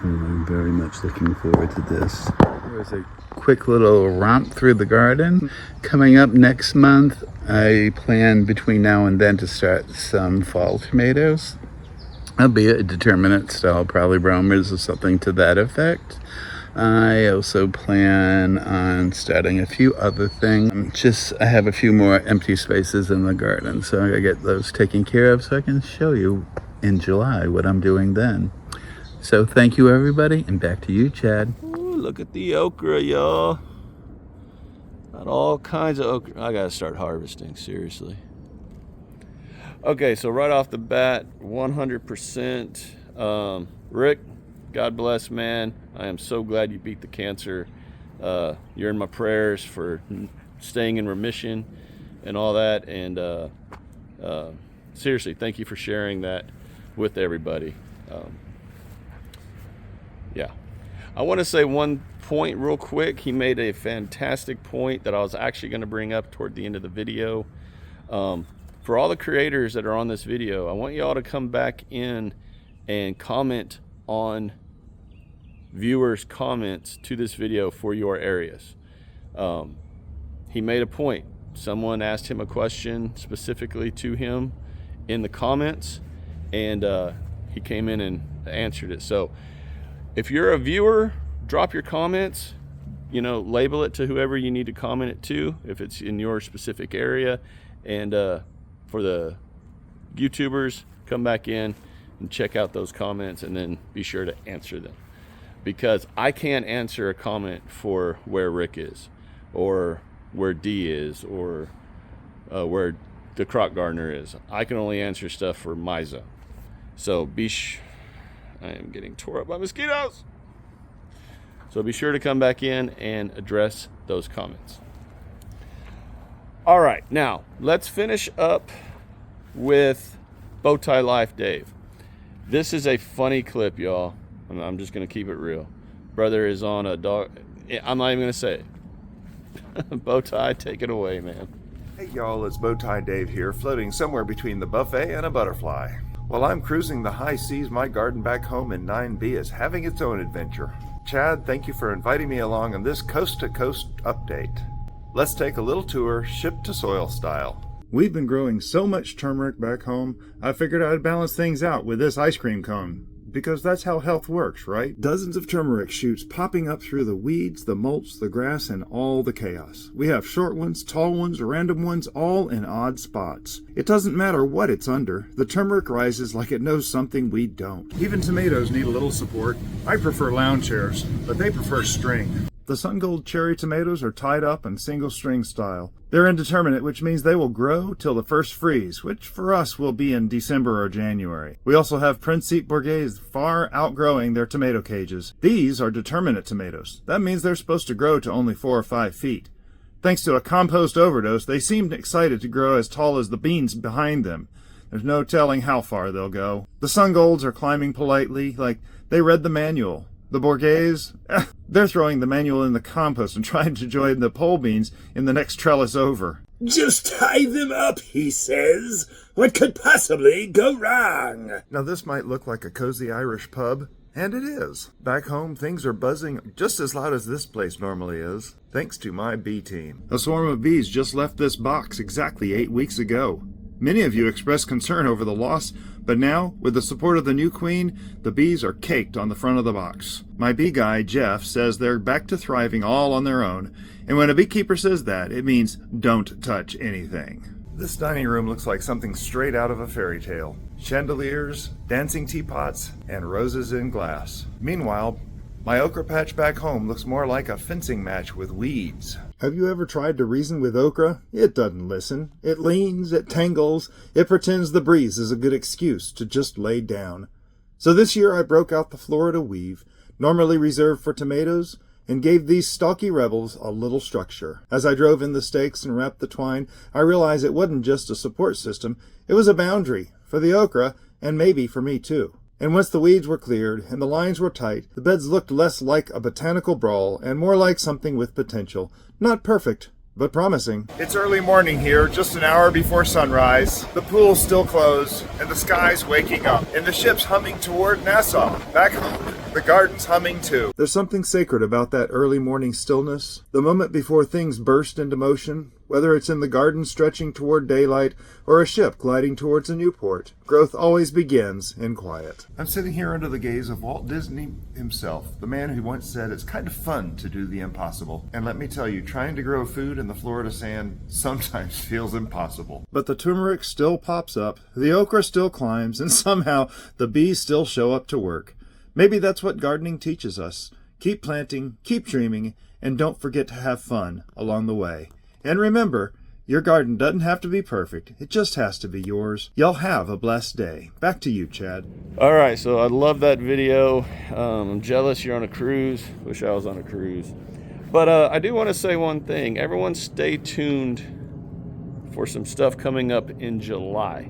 Oh my I'm very much looking forward to this. There's a quick little romp through the garden. Coming up next month, I plan between now and then to start some fall tomatoes. Albeit determinate style, probably bromers or something to that effect. I also plan on starting a few other things. I have a few more empty spaces in the garden, so I gotta get those taken care of so I can show you in July what I'm doing then. So thank you, everybody, and back to you, Chad. Ooh, look at the okra, y'all. Got all kinds of okra. I gotta start harvesting, seriously. Okay, so right off the bat, 100%. Rick, God bless, man. I am so glad you beat the cancer. You're in my prayers for staying in remission and all that. And seriously, thank you for sharing that with everybody. Yeah. I want to say one point real quick. He made a fantastic point that I was actually going to bring up toward the end of the video. For all the creators that are on this video, I want you all to come back in and comment on viewers' comments to this video for your areas. He made a point. Someone asked him a question specifically to him in the comments, and he came in and answered it. So if you're a viewer, drop your comments, label it to whoever you need to comment it to, if it's in your specific area. And for the YouTubers, come back in and check out those comments and then be sure to answer them. Because I can't answer a comment for where Rick is, or where D is, or where the crock gardener is. I can only answer stuff for my zone. So I am getting tore up by mosquitoes. So be sure to come back in and address those comments. All right, now let's finish up with Bowtie Life Dave. This is a funny clip, y'all. I'm just gonna keep it real. Brother is on a dog. I'm not even gonna say it. Bowtie, take it away, man. Hey y'all, it's Bowtie Dave here, floating somewhere between the buffet and a butterfly. While I'm cruising the high seas, my garden back home in 9B is having its own adventure. Chad, thank you for inviting me along on this coast-to-coast update. Let's take a little tour, ship to soil style. We've been growing so much turmeric back home, I figured I'd balance things out with this ice cream cone. Because that's how health works, right? Dozens of turmeric shoots popping up through the weeds, the mulch, the grass, and all the chaos. We have short ones, tall ones, random ones, all in odd spots. It doesn't matter what it's under. The turmeric rises like it knows something we don't. Even tomatoes need a little support. I prefer lounge chairs, but they prefer string. The Sun Gold cherry tomatoes are tied up in single string style. They're indeterminate, which means they will grow till the first freeze, which for us will be in December or January. We also have Principe Bourgeois far outgrowing their tomato cages. These are determinate tomatoes. That means they're supposed to grow to only 4 or 5 feet. Thanks to a compost overdose, they seemed excited to grow as tall as the beans behind them. There's no telling how far they'll go. The Sun Golds are climbing politely, like they read the manual. The Bourgeois, they're throwing the manual in the compost and trying to join the pole beans in the next trellis over. Just tie them up, he says. What could possibly go wrong? Now this might look like a cozy Irish pub, and it is. Back home, things are buzzing just as loud as this place normally is, thanks to my bee team. A swarm of bees just left this box exactly 8 weeks ago. Many of you expressed concern over the loss, but now, with the support of the new queen, the bees are caked on the front of the box. My bee guy, Jeff, says they're back to thriving all on their own, and when a beekeeper says that, it means don't touch anything. This dining room looks like something straight out of a fairy tale. Chandeliers, dancing teapots, and roses in glass. Meanwhile, my okra patch back home looks more like a fencing match with weeds. Have you ever tried to reason with okra? It doesn't listen. It leans, it tangles, it pretends the breeze is a good excuse to just lay down. So this year I broke out the Florida weave, normally reserved for tomatoes, and gave these stalky rebels a little structure. As I drove in the stakes and wrapped the twine, I realized it wasn't just a support system, it was a boundary for the okra, and maybe for me too. And once the weeds were cleared and the lines were tight, the beds looked less like a botanical brawl and more like something with potential. Not perfect, but promising. It's early morning here, just an hour before sunrise. The pool's still closed, and the sky's waking up, and the ship's humming toward Nassau. Back home, The garden's humming too. There's something sacred about that early morning stillness, the moment before things burst into motion, whether it's in the garden stretching toward daylight or a ship gliding towards a new port. Growth always begins in quiet. I'm sitting here under the gaze of Walt Disney himself, the man who once said it's kind of fun to do the impossible. And let me tell you, trying to grow food in the Florida sand sometimes feels impossible. But the turmeric still pops up, the okra still climbs, and somehow the bees still show up to work. Maybe that's what gardening teaches us. Keep planting, keep dreaming, and don't forget to have fun along the way. And remember, your garden doesn't have to be perfect. It just has to be yours. Y'all have a blessed day. Back to you, Chad. All right, so I love that video. I'm jealous you're on a cruise. Wish I was on a cruise. But I do want to say one thing. Everyone stay tuned for some stuff coming up in July.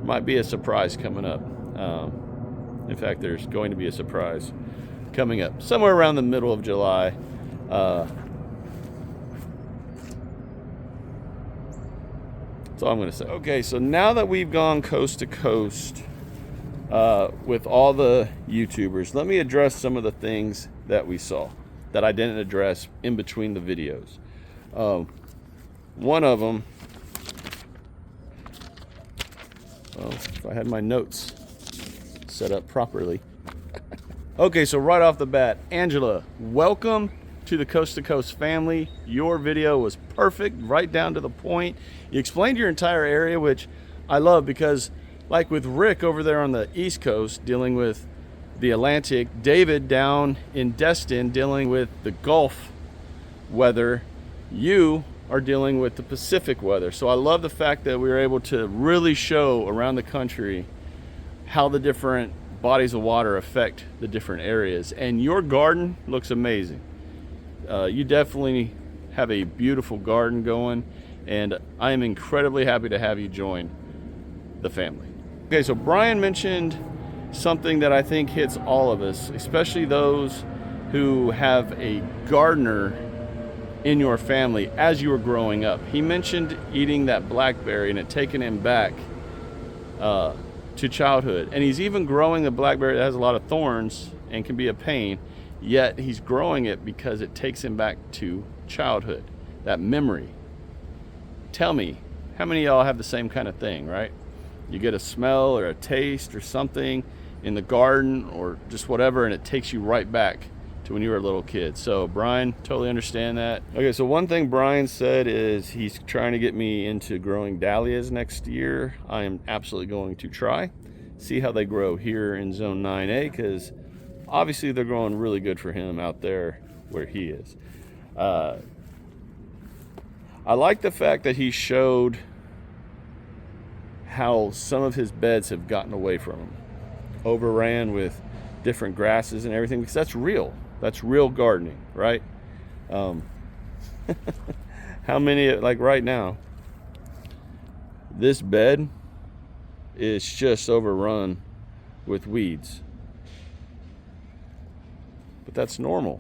Might be a surprise coming up. In fact, there's going to be a surprise coming up somewhere around the middle of July. That's all I'm going to say. Okay, so now that we've gone coast to coast with all the YouTubers, let me address some of the things that we saw that I didn't address in between the videos. One of them, well, if I had my notes set up properly. Okay, so right off the bat, Angela, welcome to the Coast to Coast family. Your video was perfect, right down to the point. You explained your entire area, which I love, because like with Rick over there on the East Coast dealing with the Atlantic, David down in Destin dealing with the Gulf weather, you are dealing with the Pacific weather. So I love the fact that we were able to really show around the country how the different bodies of water affect the different areas. And your garden looks amazing. You definitely have a beautiful garden going, and I am incredibly happy to have you join the family. Okay, so Brian mentioned something that I think hits all of us, especially those who have a gardener in your family as you were growing up. He mentioned eating that blackberry and it taking him back to childhood. And he's even growing a blackberry that has a lot of thorns and can be a pain, yet he's growing it because it takes him back to childhood, that memory. Tell me, how many of y'all have the same kind of thing, right? You get a smell or a taste or something in the garden or just whatever, and it takes you right back to when you were a little kid. So Brian, totally understand that. Okay, so one thing Brian said is he's trying to get me into growing dahlias next year. I am absolutely going to try, see how they grow here in Zone 9A, because obviously they're growing really good for him out there where he is. I like the fact that he showed how some of his beds have gotten away from him, overran with different grasses and everything, because that's real. That's real gardening, right? How many, like right now, this bed is just overrun with weeds. But that's normal.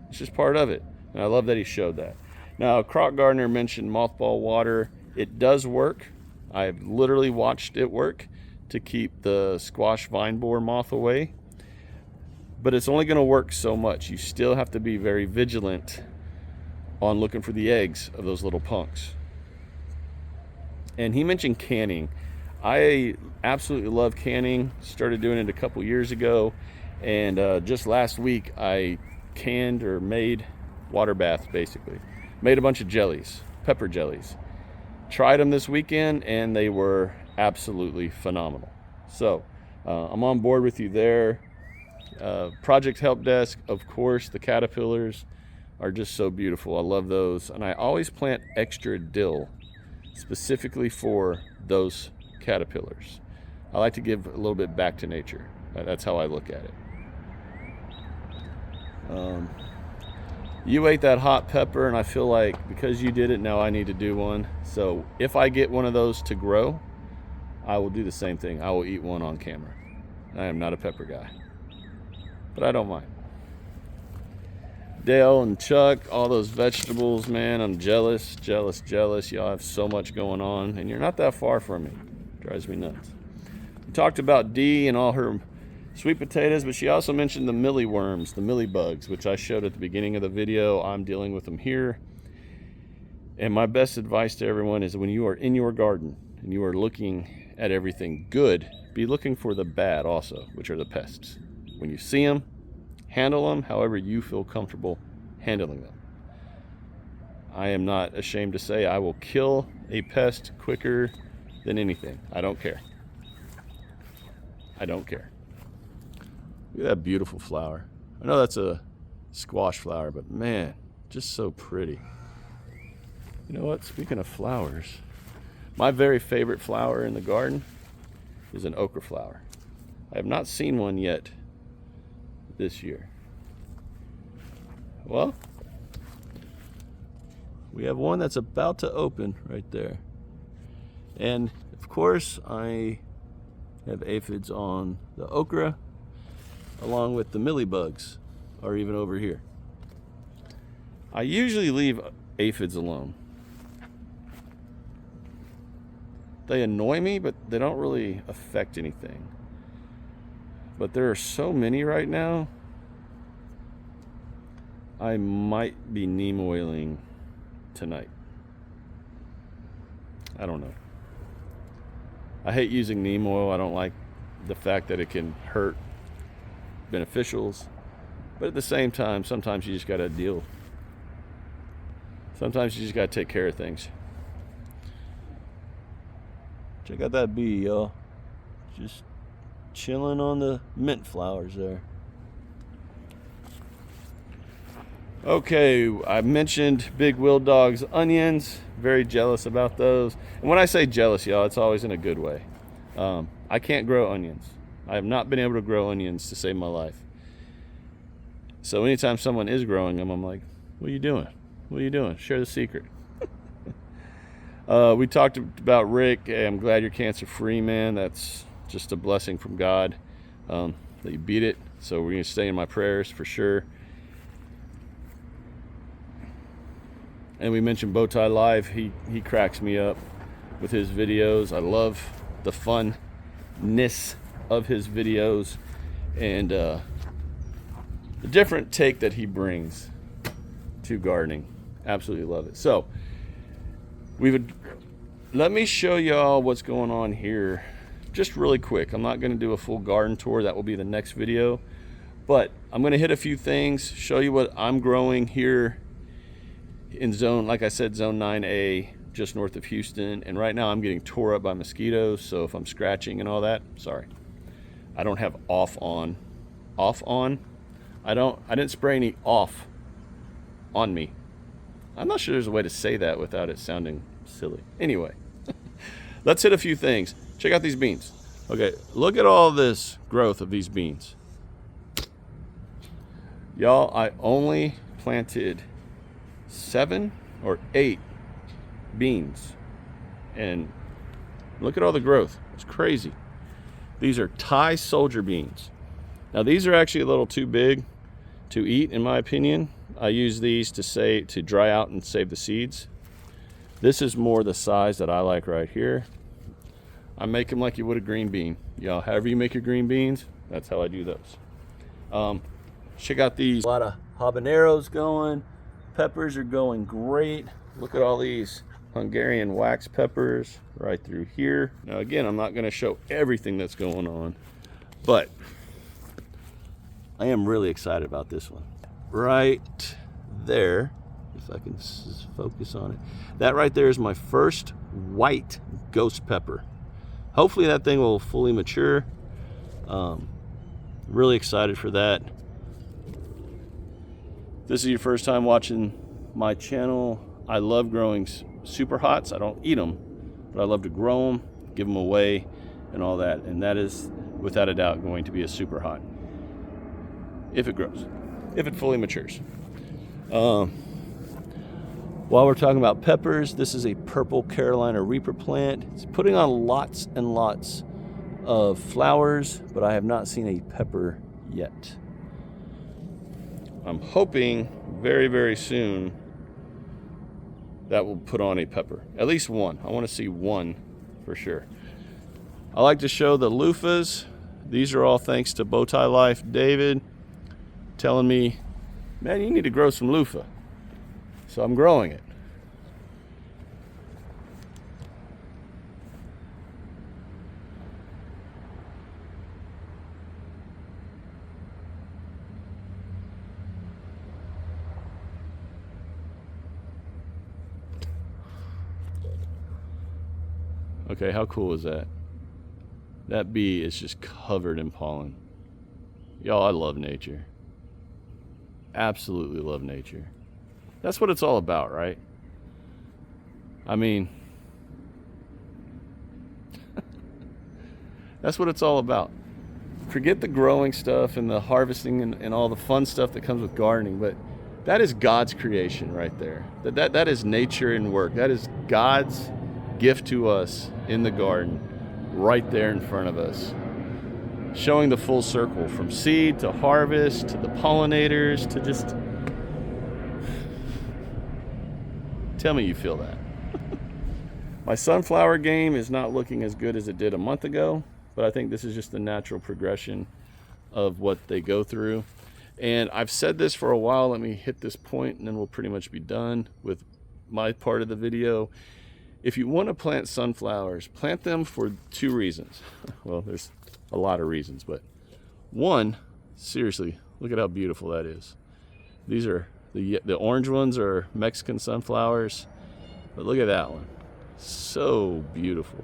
It's just part of it. And I love that he showed that. Now, Croc Gardener mentioned mothball water. It does work. I've literally watched it work to keep the squash vine borer moth away. But it's only going to work so much. You still have to be very vigilant on looking for the eggs of those little punks. And he mentioned canning. I absolutely love canning. Started doing it a couple years ago. And just last week, I canned or made water baths, basically. Made a bunch of jellies, pepper jellies. Tried them this weekend, and they were absolutely phenomenal. So I'm on board with you there. Project Help Desk, of course, the caterpillars are just so beautiful. I love those. And I always plant extra dill specifically for those caterpillars. I like to give a little bit back to nature. That's how I look at it. You ate that hot pepper, and I feel like because you did it, now I need to do one. So if I get one of those to grow, I will do the same thing. I will eat one on camera. I am not a pepper guy, but I don't mind. Dale and Chuck, all those vegetables, man, I'm jealous. Y'all have so much going on, and you're not that far from me. Drives me nuts. We talked about Dee and all her sweet potatoes, but she also mentioned the mealyworms, the mealybugs, which I showed at the beginning of the video. I'm dealing with them here. And my best advice to everyone is when you are in your garden and you are looking at everything good, be looking for the bad also, which are the pests. When you see them, handle them however you feel comfortable handling them. I am not ashamed to say I will kill a pest quicker than anything. I don't care. I don't care. Look at that beautiful flower. I know that's a squash flower, but man, just so pretty. You know what? Speaking of flowers, my very favorite flower in the garden is an ochre flower. I have not seen one yet this year. Well, we have one that's about to open right there. And of course, I have aphids on the okra, along with the mealybugs, or even over here. I usually leave aphids alone. They annoy me, but they don't really affect anything. But there are so many right now, I might be neem oiling tonight. I don't know. I hate using neem oil. I don't like the fact that it can hurt beneficials. But at the same time, sometimes you just got to deal. Sometimes you just got to take care of things. Check out that bee, y'all. Just chilling on the mint flowers there. Okay, I mentioned Big Will Dog's onions. Very jealous about those. And when I say jealous, y'all, it's always in a good way. I can't grow onions. I have not been able to grow onions to save my life. So anytime someone is growing them, I'm like, what are you doing? What are you doing? Share the secret. We talked about Rick. Hey, I'm glad you're cancer free, man. That's just a blessing from God that you beat it. So we're going to stay in my prayers for sure. And we mentioned Bowtie Live. He cracks me up with his videos. I love the funness of his videos and the different take that he brings to gardening. Absolutely love it. So let me show y'all what's going on here just really quick. I'm not going to do a full garden tour. That will be the next video. But I'm going to hit a few things, show you what I'm growing here in zone, like I said, zone 9A, just north of Houston. And right now I'm getting tore up by mosquitoes. So if I'm scratching and all that, sorry. I don't have off on. I didn't spray any off on me. I'm not sure there's a way to say that without it sounding silly. Anyway, let's hit a few things. Check out these beans. Okay, look at all this growth of these beans. Y'all, I only planted 7 or 8 beans. And look at all the growth. It's crazy. These are Thai soldier beans. Now these are actually a little too big to eat, in my opinion. I use these to dry out and save the seeds. This is more the size that I like right here. I make them like you would a green bean. Y'all, however you make your green beans, that's how I do those. Check out these. A lot of habaneros going. Peppers are going great. Look at all these Hungarian wax peppers right through here. Now again, I'm not going to show everything that's going on, but I am really excited about this one. Right there, if I can focus on it. That right there is my first white ghost pepper. Hopefully that thing will fully mature. Really excited for that. If this is your first time watching my channel, I love growing super hots. I don't eat them, but I love to grow them, give them away, and all that. And that is, without a doubt, going to be a super hot. If it grows, if it fully matures. While we're talking about peppers, this is a purple Carolina Reaper plant. It's putting on lots and lots of flowers, but I have not seen a pepper yet. I'm hoping very, very soon that will put on a pepper. At least one. I want to see one for sure. I like to show the loofahs These are all thanks to Bowtie Life David telling me, man, you need to grow some loofah. So I'm growing it. Okay, how cool is that? That bee is just covered in pollen. Y'all, I love nature. Absolutely love nature. That's what it's all about, right? I mean, that's what it's all about. Forget the growing stuff and the harvesting and all the fun stuff that comes with gardening, but that is God's creation right there. That is nature and work. That is God's gift to us in the garden, right there in front of us. Showing the full circle from seed to harvest to the pollinators to just... Tell me you feel that. My sunflower game is not looking as good as it did a month ago, but I think this is just the natural progression of what they go through. And I've said this for a while. Let me hit this point and then we'll pretty much be done with my part of the video. If you want to plant sunflowers, plant them for two reasons. Well, there's a lot of reasons, but one, seriously, look at how beautiful that is. These are the orange ones are Mexican sunflowers, but look at that one. So beautiful.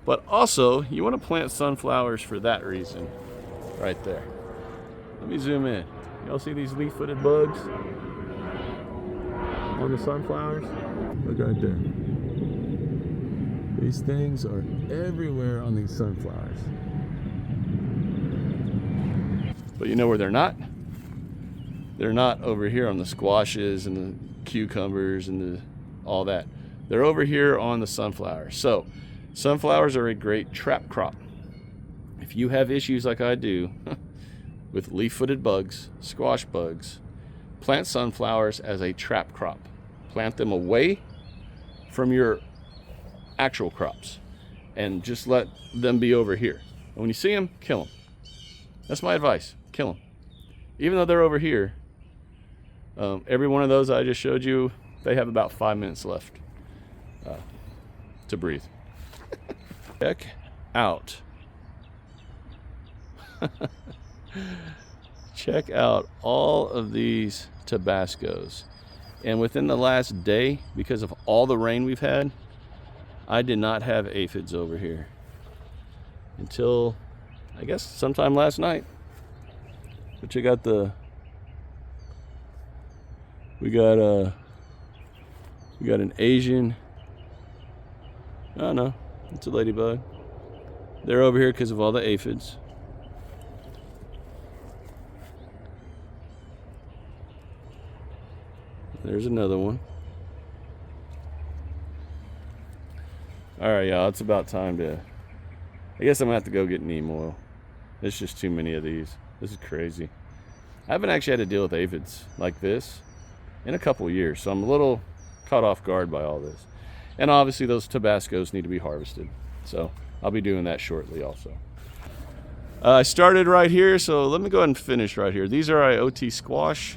But also, you want to plant sunflowers for that reason right there. Let me zoom in. Y'all see these leaf-footed bugs on the sunflowers? Look right there. These things are everywhere on these sunflowers. But you know where they're not? They're not over here on the squashes and the cucumbers and all that. They're over here on the sunflowers. So, sunflowers are a great trap crop. If you have issues like I do with leaf-footed bugs, squash bugs, plant sunflowers as a trap crop. Plant them away from your actual crops and just let them be over here. And when you see them, kill them. That's my advice. Kill them. Even though they're over here, every one of those I just showed you, they have about 5 minutes left to breathe. Check out. Check out all of these Tabascos. And within the last day, because of all the rain we've had, I did not have aphids over here until, I guess, sometime last night. But you got we got an Asian, oh no, it's a ladybug. They're over here because of all the aphids. There's another one. All right, y'all, it's about time to, I guess I'm gonna have to go get neem oil. There's just too many of these. This is crazy. I haven't actually had to deal with aphids like this in a couple years, so I'm a little caught off guard by all this. And obviously those Tabascos need to be harvested, so I'll be doing that shortly also. I started right here, so let me go ahead and finish right here. These are IoT squash.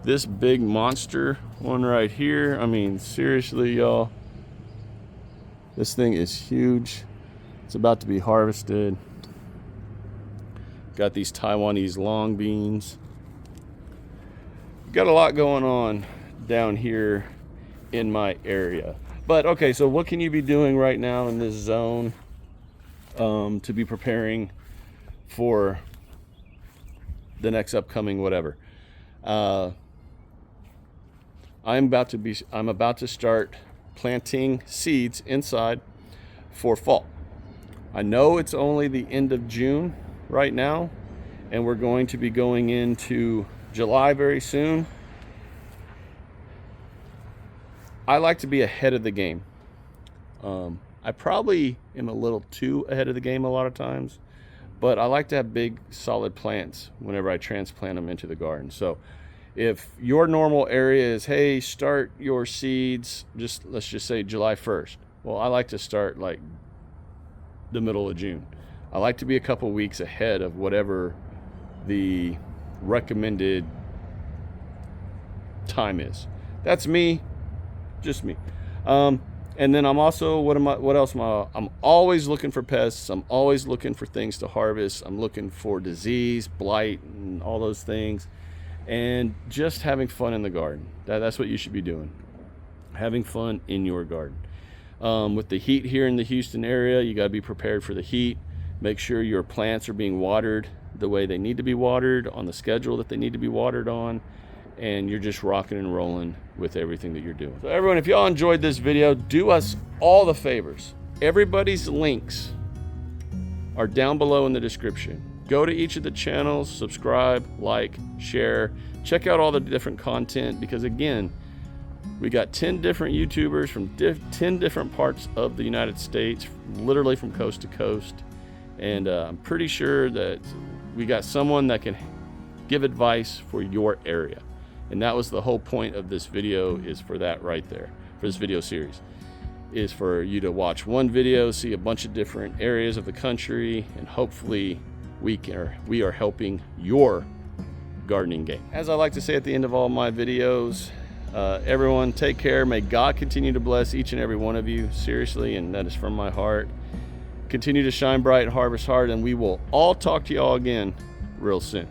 This big monster one right here, I mean, seriously, y'all, this thing is huge. It's about to be harvested. Got these Taiwanese long beans. Got a lot going on down here in my area. But okay, so what can you be doing right now in this zone to be preparing for the next upcoming whatever? I'm about to start planting seeds inside for fall. I know it's only the end of June right now, and we're going to be going into July very soon. I like to be ahead of the game. I probably am a little too ahead of the game a lot of times, but I like to have big solid plants whenever I transplant them into the garden. So if your normal area is, hey, start your seeds, let's just say July 1st. Well, I like to start like the middle of June. I like to be a couple weeks ahead of whatever the recommended time is. That's me, just me. And then I'm also, what else am I? I'm always looking for pests. I'm always looking for things to harvest. I'm looking for disease, blight, and all those things. And just having fun in the garden. That's what you should be doing. Having fun in your garden. With the heat here in the Houston area, you gotta be prepared for the heat. Make sure your plants are being watered the way they need to be watered, on the schedule that they need to be watered on, and you're just rocking and rolling with everything that you're doing. So everyone, if y'all enjoyed this video, do us all the favors. Everybody's links are down below in the description. Go to each of the channels, subscribe, like, share, check out all the different content, because again, we got 10 different YouTubers from 10 different parts of the United States, literally from coast to coast. And I'm pretty sure that we got someone that can give advice for your area. And that was the whole point of this video, is for that right there, for this video series, is for you to watch one video, see a bunch of different areas of the country, and hopefully we are helping your gardening game. As I like to say at the end of all my videos, everyone take care. May God continue to bless each and every one of you, seriously, and that is from my heart. Continue to shine bright and harvest hard, and we will all talk to y'all again real soon.